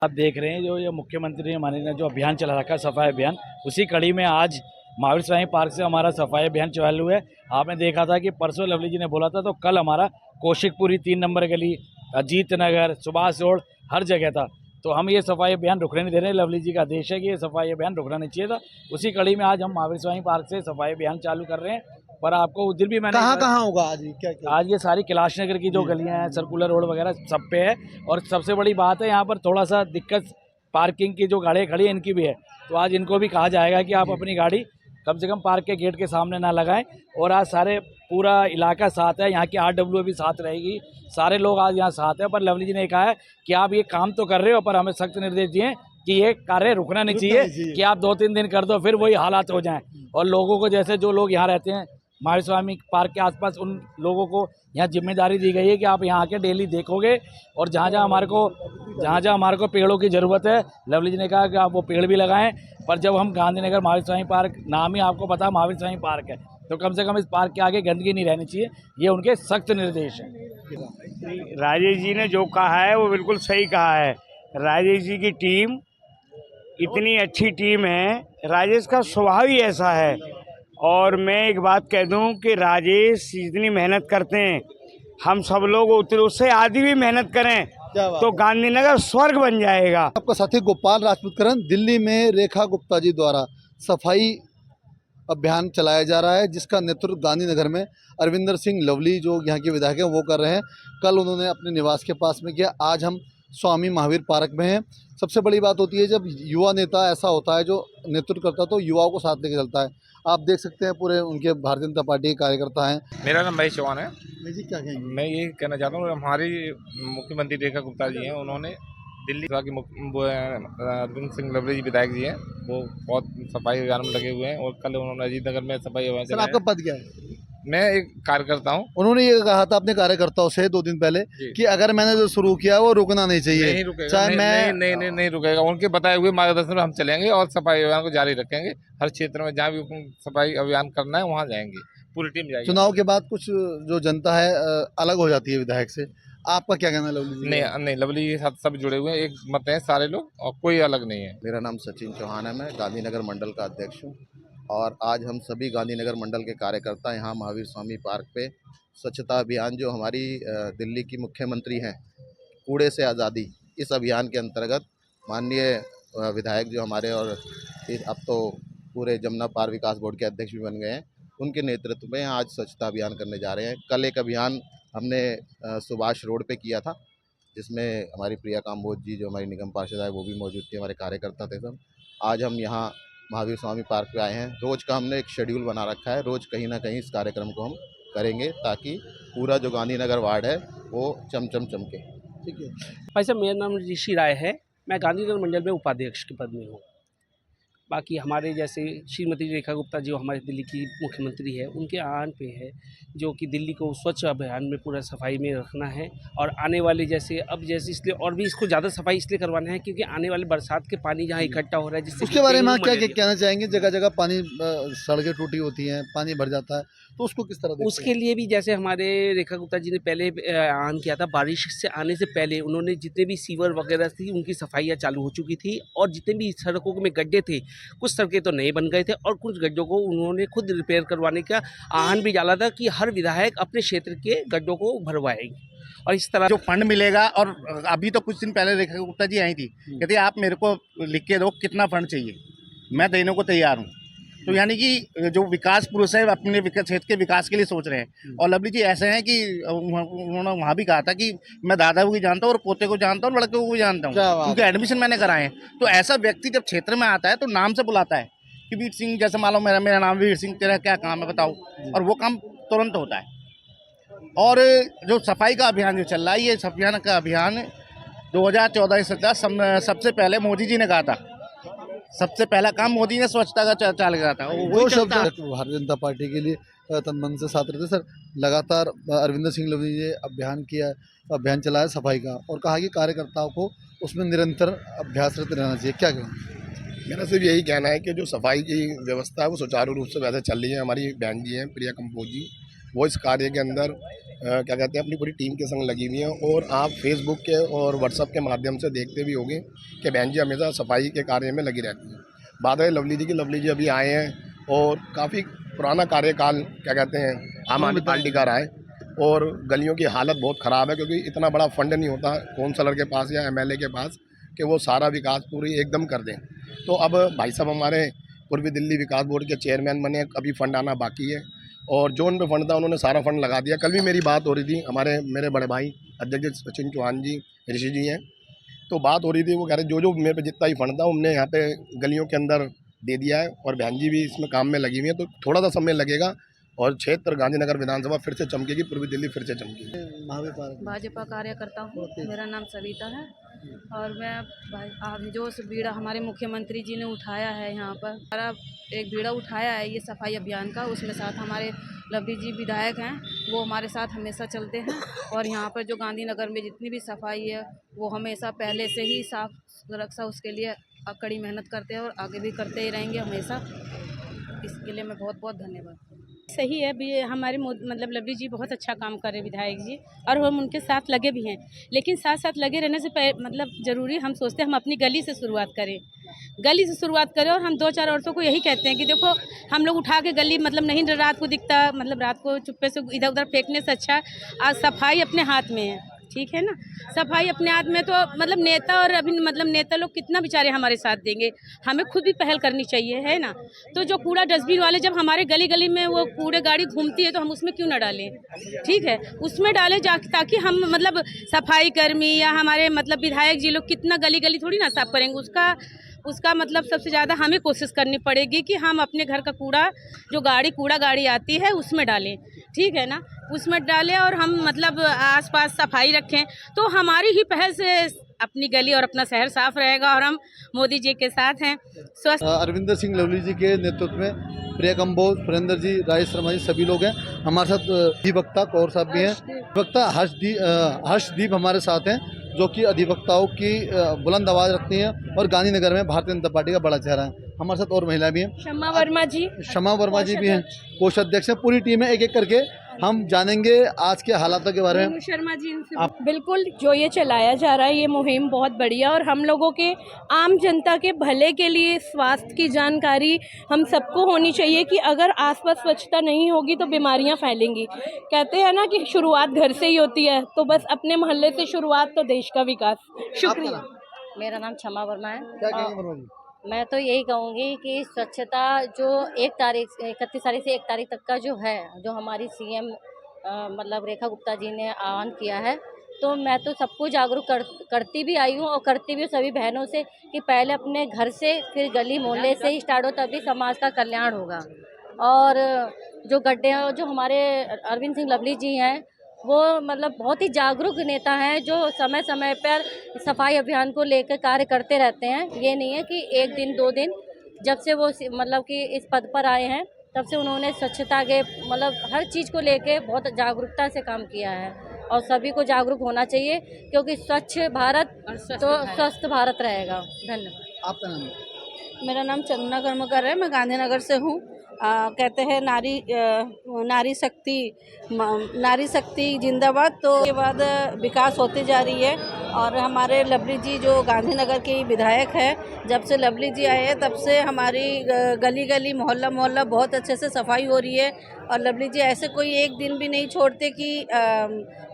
आप देख रहे हैं जो ये मुख्यमंत्री हमारे ने जो अभियान चला रखा है सफाई अभियान, उसी कड़ी में आज महावीर स्वामी पार्क से हमारा सफाई अभियान चालू है। आपने देखा था कि परसों लवली जी ने बोला था, तो कल हमारा कौशिकपुरी 3 नंबर गली, अजीत नगर, सुभाष रोड, हर जगह था। तो हम ये सफाई अभियान रुकने नहीं दे रहे हैं। लवली जी का आदेश है कि ये सफाई अभियान रुकना नहीं चाहिए था। उसी कड़ी में आज हम महावीर स्वामी पार्क से सफाई अभियान चालू कर रहे हैं। पर आपको उस दिन भी मैंने कहाँ होगा आज ये? क्या क्या? आज ये सारी कैलाश नगर की जो गलियां हैं, सर्कुलर रोड वगैरह सब पे है। और सबसे बड़ी बात है, यहाँ पर थोड़ा सा दिक्कत पार्किंग की, जो गाड़ियाँ खड़ी हैं इनकी भी है। तो आज इनको भी कहा जाएगा कि आप अपनी गाड़ी कम से कम पार्क के गेट के सामने ना लगाएं। और आज सारे पूरा इलाका साथ है, यहाँ की RWA भी साथ रहेगी, सारे लोग आज यहाँ साथ हैं। पर लवली जी ने कहा है कि आप ये काम तो कर रहे हो, पर हमें सख्त निर्देश दिए कि ये कार्य रुकना नहीं चाहिए कि आप 2-3 दिन कर दो फिर वही हालात हो जाएं। और लोगों को, जैसे जो लोग यहाँ रहते हैं महावीर स्वामी पार्क के आसपास, उन लोगों को यहाँ जिम्मेदारी दी गई है कि आप यहाँ आके डेली देखोगे। और जहाँ जहाँ हमारे को पेड़ों की ज़रूरत है, लवली जी ने कहा कि आप वो पेड़ भी लगाएं। पर जब हम गांधीनगर महावीर स्वामी पार्क, नाम ही आपको पता है महावीर स्वामी पार्क है, तो कम से कम इस पार्क के आगे गंदगी नहीं रहनी चाहिए। ये उनके सख्त निर्देश हैं। राजेश जी ने जो कहा है वो बिल्कुल सही कहा है। राजेश जी की टीम इतनी अच्छी टीम है, राजेश का स्वभाव ही ऐसा है। और मैं एक बात कह दूं कि राजेश इतनी मेहनत करते हैं, हम सब लोग उससे आधी भी मेहनत करें तो गांधीनगर स्वर्ग बन जाएगा। आपका साथी गोपाल राजपूतकरण, दिल्ली में रेखा गुप्ता जी द्वारा सफाई अभियान चलाया जा रहा है, जिसका नेतृत्व गांधीनगर में अरविंदर सिंह लवली जो यहाँ के विधायक हैं वो कर रहे हैं। कल उन्होंने अपने निवास के पास में किया, आज हम स्वामी महावीर पार्क में हैं। सबसे बड़ी बात होती है जब युवा नेता ऐसा होता है जो नेतृत्व करता है, तो युवाओं को साथ लेके चलता है। आप देख सकते हैं पूरे उनके भारतीय जनता पार्टी के कार्यकर्ता हैं। मेरा नाम महेश चौहान है। जी, क्या कहेंगे? मैं ये कहना चाहता हूँ, हमारी मुख्यमंत्री रेखा गुप्ता जी हैं, उन्होंने दिल्ली की अरविंद सिंह लवली जी विधायक जी हैं, वो बहुत सफाई अभियान में लगे हुए हैं। और कल उन्होंने अजीत नगर में सफाई अभियान सर, आपका पद क्या है? मैं एक कार्यकर्ता हूँ। उन्होंने ये कहा था अपने कार्यकर्ताओं से 2 दिन पहले कि अगर मैंने जो शुरू किया वो रुकना नहीं चाहिए। नहीं रुकेगा, चाहे नहीं रुकेगा। उनके बताए हुए मार्गदर्शन में हम चलेंगे और सफाई अभियान को जारी रखेंगे। हर क्षेत्र में जहाँ भी सफाई अभियान करना है वहाँ जाएंगे, पूरी टीम जाएगी। चुनाव के बाद कुछ जो जनता है अलग हो जाती है विधायक से, आपका क्या कहना है लवली जी? नहीं, लवली के साथ सब जुड़े हुए हैं, एक मत हैं सारे लोग, और कोई अलग नहीं है। मेरा नाम सचिन चौहान है, मैं गांधीनगर मंडल का अध्यक्ष हूँ। और आज हम सभी गांधीनगर मंडल के कार्यकर्ता यहाँ महावीर स्वामी पार्क पे स्वच्छता अभियान, जो हमारी दिल्ली की मुख्यमंत्री हैं, कूड़े से आज़ादी, इस अभियान के अंतर्गत माननीय विधायक जो हमारे, और अब तो पूरे जमुना पार विकास बोर्ड के अध्यक्ष भी बन गए हैं, उनके नेतृत्व में आज स्वच्छता अभियान करने जा रहे हैं। कल एक अभियान हमने सुभाष रोड पे किया था, जिसमें हमारी प्रिया काम्बोज जी जो हमारी निगम पार्षद है वो भी मौजूद थी, हमारे कार्यकर्ता थे सब। आज हम यहाँ महावीर स्वामी पार्क पे आए हैं। रोज़ का हमने एक शेड्यूल बना रखा है, रोज़ कहीं ना कहीं इस कार्यक्रम को हम करेंगे ताकि पूरा जो गांधीनगर वार्ड है वो चमचम चमके। ठीक है भाई साहब, मेरा नाम ऋषि राय है, मैं गांधीनगर मंडल में उपाध्यक्ष के पद में हूँ। बाकी हमारे जैसे श्रीमती रेखा गुप्ता जो हमारे दिल्ली की मुख्यमंत्री है, उनके आह्वान पे है जो कि दिल्ली को स्वच्छ अभियान में पूरा सफाई में रखना है। और आने वाले जैसे इसलिए और भी इसको ज़्यादा सफाई इसलिए करवाना है क्योंकि आने वाले बरसात के पानी जहाँ इकट्ठा हो रहा है, जिससे उसके बारे में क्या कहना चाहेंगे? जगह जगह पानी, सड़कें टूटी होती हैं, पानी भर जाता है, तो उसको किस तरह? उसके लिए भी जैसे हमारे रेखा गुप्ता जी ने पहले आह्वान किया था, बारिश से आने से पहले उन्होंने जितने भी सीवर वगैरह थी उनकी सफाइयाँ चालू हो चुकी थी। और जितने भी सड़कों में गड्ढे थे, कुछ सड़कें तो नए बन गए थे और कुछ गड्ढों को उन्होंने खुद रिपेयर करवाने का आह्वान भी डाला था कि हर विधायक अपने क्षेत्र के गड्ढों को भरवाएंगे। और इस तरह जो फंड मिलेगा, और अभी तो कुछ दिन पहले रेखा गुप्ता जी आई थी, कहती आप मेरे को लिख के दो कितना फंड चाहिए, मैं देने को तैयार हूँ। तो यानी कि जो विकास पुरुष है अपने क्षेत्र के विकास के लिए सोच रहे हैं। और लवली जी ऐसे हैं कि उन्होंने वहाँ भी कहा था कि मैं दादा को भी जानता हूँ और पोते को जानता हूँ और लड़के को भी जानता हूँ, उनके एडमिशन मैंने कराए हैं। तो ऐसा व्यक्ति जब क्षेत्र में आता है तो नाम से बुलाता है कि वीर सिंह, जैसे मान लो मेरा नाम वीर सिंह, तेरा क्या काम है बताओ, और वो काम तुरंत होता है। और जो सफाई का अभियान जो चल रहा है, ये सफाई का अभियान 2014 सबसे पहले मोदी जी ने कहा था, सबसे पहला काम मोदी ने स्वच्छता का चाल करा था। वो शब्द भारतीय जनता पार्टी के लिए तन मन से साथ रहते। सर, लगातार अरविंदर सिंह लवली ने अभियान चलाया सफाई का, और कहा कि कार्यकर्ताओं को उसमें निरंतर अभ्यासरत रहना चाहिए, क्या कहें? मेरा सिर्फ यही कहना है कि जो सफाई की व्यवस्था है वो सुचारू रूप से वैसे चल रही है। हमारी बहन जी हैं प्रिया काम्बोज जी, वो इस कार्य के अंदर क्या कहते हैं अपनी पूरी टीम के संग लगी हुई हैं। और आप फेसबुक के और व्हाट्सएप के माध्यम से देखते भी होंगे कि बहन जी हमेशा सफाई के कार्य में लगी रहती हैं। बात है लवली जी की, लवली जी अभी आए हैं और काफ़ी पुराना कार्यकाल क्या कहते हैं आम आदमी पार्टी का रहा है और गलियों की हालत बहुत ख़राब है, क्योंकि इतना बड़ा फंड नहीं होता काउंसलर के पास या एमएलए के पास कि वो सारा विकास पूरी एकदम कर दें। तो अब भाई साहब हमारे पूर्वी दिल्ली विकास बोर्ड के चेयरमैन बने, अभी फंड आना बाकी है और जो उन पे फंड था उन्होंने सारा फंड लगा दिया। कल भी मेरी बात हो रही थी, मेरे बड़े भाई अध्यक्ष सचिन चौहान जी ऋषि जी हैं, तो बात हो रही थी, वो कह रहे जो मेरे पे जितना ही फंड था हमने यहाँ पे गलियों के अंदर दे दिया है और बहन जी भी इसमें काम में लगी हुई है। तो थोड़ा सा समय लगेगा और क्षेत्र गांधीनगर विधानसभा फिर से चमकेगी, पूर्वी दिल्ली फिर से चमकेगी। भाजपा कार्यकर्ता हूँ, मेरा नाम सविता है और मैं जो बीड़ा हमारे मुख्यमंत्री जी ने उठाया है, यहाँ पर हमारा एक बीड़ा उठाया है ये सफाई अभियान का, उसमें साथ हमारे लवली जी विधायक हैं, वो हमारे साथ हमेशा चलते हैं और यहाँ पर जो गांधीनगर में जितनी भी सफाई है वो हमेशा पहले से ही साफ सुरक्षा उसके लिए कड़ी मेहनत करते हैं और आगे भी करते ही रहेंगे हमेशा। इसके लिए मैं बहुत बहुत धन्यवाद। सही है, भी हमारे मतलब लवली जी बहुत अच्छा काम कर रहे विधायक जी और हम उनके साथ लगे भी हैं, लेकिन साथ साथ लगे रहने से मतलब ज़रूरी हम सोचते हैं हम अपनी गली से शुरुआत करें और हम 2-4 औरतों को यही कहते हैं कि देखो हम लोग उठा के गली मतलब नहीं रात को दिखता, मतलब रात को चुप्पे से इधर उधर फेंकने से अच्छा आज सफाई अपने हाथ में है, ठीक है ना। सफाई अपने हाथ में तो मतलब नेता और अभी मतलब नेता लोग कितना बेचारे हमारे साथ देंगे, हमें खुद भी पहल करनी चाहिए, है ना। तो जो कूड़ा डस्टबिन वाले जब हमारे गली गली में वो कूड़े गाड़ी घूमती है तो हम उसमें क्यों ना डालें, ठीक है, उसमें डालें ताकि हम मतलब सफाई कर्मी या हमारे मतलब विधायक जी लोग कितना गली गली थोड़ी ना साफ करेंगे, उसका मतलब सबसे ज़्यादा हमें कोशिश करनी पड़ेगी कि हम अपने घर का कूड़ा जो कूड़ा गाड़ी आती है उसमें डालें, ठीक है ना, उसमें डालें और हम मतलब आसपास सफाई रखें तो हमारी ही पहल से अपनी गली और अपना शहर साफ रहेगा और हम मोदी जी के साथ हैं। स्वस्थ अरविंदर सिंह लवली जी के नेतृत्व में प्रिया कंबोज, सुरेंद्र जी, राजेश शर्मा जी सभी लोग हैं हमारे साथ। अधिवक्ता कौर साहब भी हैं, अधिवक्ता हर्षदीप हमारे साथ हैं जो कि अधिवक्ताओं की बुलंद आवाज़ रखती हैं और गांधीनगर में भारतीय जनता पार्टी का बड़ा चेहरा है। हमारे साथ और महिला भी हैं, शमा वर्मा जी भी हैं, कोषाध्यक्ष हैं। पूरी टीम है, एक एक करके हम जानेंगे आज के हालातों के बारे में। शर्मा जी बिल्कुल जो ये चलाया जा रहा है ये मुहिम बहुत बढ़िया और हम लोगों के आम जनता के भले के लिए स्वास्थ्य की जानकारी हम सबको होनी चाहिए कि अगर आसपास स्वच्छता नहीं होगी तो बीमारियां फैलेंगी। कहते हैं ना कि शुरुआत घर से ही होती है, तो बस अपने मोहल्ले से शुरुआत तो देश का विकास। शुक्रिया। मेरा नाम क्षमा वर्मा है। क्या कहेंगे वर्मा जी? मैं तो यही कहूँगी कि स्वच्छता जो 31 तारीख से 1 तारीख तक का जो है, जो हमारी सीएम मतलब रेखा गुप्ता जी ने आह्वान किया है, तो मैं तो सबको जागरूक करती भी आई हूँ और करती भी सभी बहनों से कि पहले अपने घर से फिर गली मोहल्ले से ही स्टार्ट हो, तभी समाज का कल्याण होगा। और जो गड्ढे जो हमारे अरविंद सिंह लवली जी हैं वो मतलब बहुत ही जागरूक नेता हैं जो समय समय पर सफाई अभियान को लेकर कार्य करते रहते हैं। ये नहीं है कि 1 दिन 2 दिन, जब से वो मतलब कि इस पद पर आए हैं तब से उन्होंने स्वच्छता के मतलब हर चीज़ को लेके बहुत जागरूकता से काम किया है और सभी को जागरूक होना चाहिए, क्योंकि स्वच्छ भारत तो स्वस्थ भारत रहेगा। धन्यवाद। आपका नाम? मेरा नाम चंदना कर्मकर है, मैं गांधीनगर से हूँ। कहते हैं नारी शक्ति जिंदाबाद, तो उसके बाद विकास होती जा रही है। और हमारे लवली जी जो गांधीनगर के विधायक है, जब से लवली जी आए हैं तब से हमारी गली गली मोहल्ला मोहल्ला बहुत अच्छे से सफाई हो रही है। और लवली जी ऐसे कोई एक दिन भी नहीं छोड़ते कि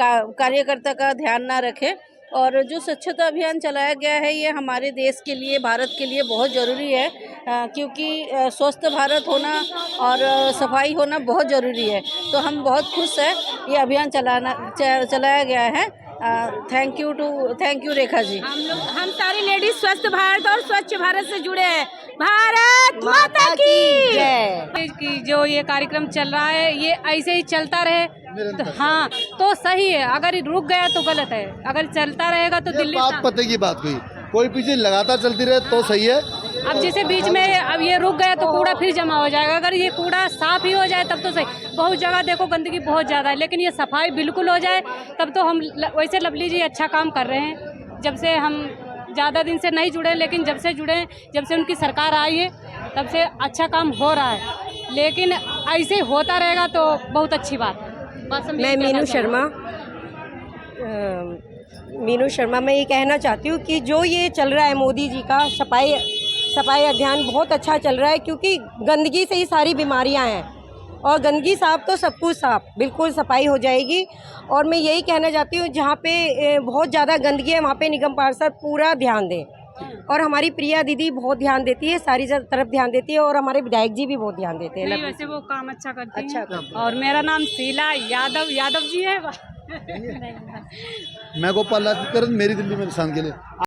कार्यकर्ता का ध्यान ना रखे। और जो स्वच्छता अभियान चलाया गया है ये हमारे देश के लिए, भारत के लिए बहुत ज़रूरी है, क्योंकि स्वस्थ भारत होना और सफाई होना बहुत ज़रूरी है। तो हम बहुत खुश हैं ये अभियान चलाया गया है। Thank you Rekha ji. हम सारी लेडीज स्वस्थ भारत और स्वच्छ भारत से जुड़े हैं। भारत माता की जय। कि जो ये कार्यक्रम चल रहा है ये ऐसे ही चलता रहे तो हाँ तो सही है, अगर रुक गया तो गलत है, अगर चलता रहेगा तो दिल्ली पते की बात कोई पीछे लगातार चलती रहे तो सही है। अब जैसे बीच में अब ये रुक गया तो कूड़ा फिर जमा हो जाएगा, अगर ये कूड़ा साफ ही हो जाए तब तो सही। बहुत जगह देखो गंदगी बहुत ज़्यादा है, लेकिन ये सफाई बिल्कुल हो जाए तब तो हम वैसे लवली जी अच्छा काम कर रहे हैं। जब से हम ज़्यादा दिन से नहीं जुड़े, लेकिन जब से जुड़े, जब से उनकी सरकार आई है तब से अच्छा काम हो रहा है, लेकिन ऐसे होता रहेगा तो बहुत अच्छी बात है। मैं मीनू शर्मा मैं ये कहना चाहती हूँ कि जो ये चल रहा है मोदी जी का सफाई अभियान बहुत अच्छा चल रहा है, क्योंकि गंदगी से ही सारी बीमारियां हैं और गंदगी साफ तो सब कुछ साफ, बिल्कुल सफाई हो जाएगी। और मैं यही कहना चाहती हूँ जहाँ पे बहुत ज़्यादा गंदगी है वहाँ पे निगम पार्षद पूरा ध्यान दें, और हमारी प्रिया दीदी बहुत ध्यान देती है, सारी तरफ ध्यान देती है, और हमारे विधायक जी भी बहुत ध्यान देते हैं। वैसे वो काम अच्छा करती अच्छा हैं। और मेरा नाम शीला यादव जी है। मैं गोपाल लाल, मेरी दिल्ली में निशान के लिए।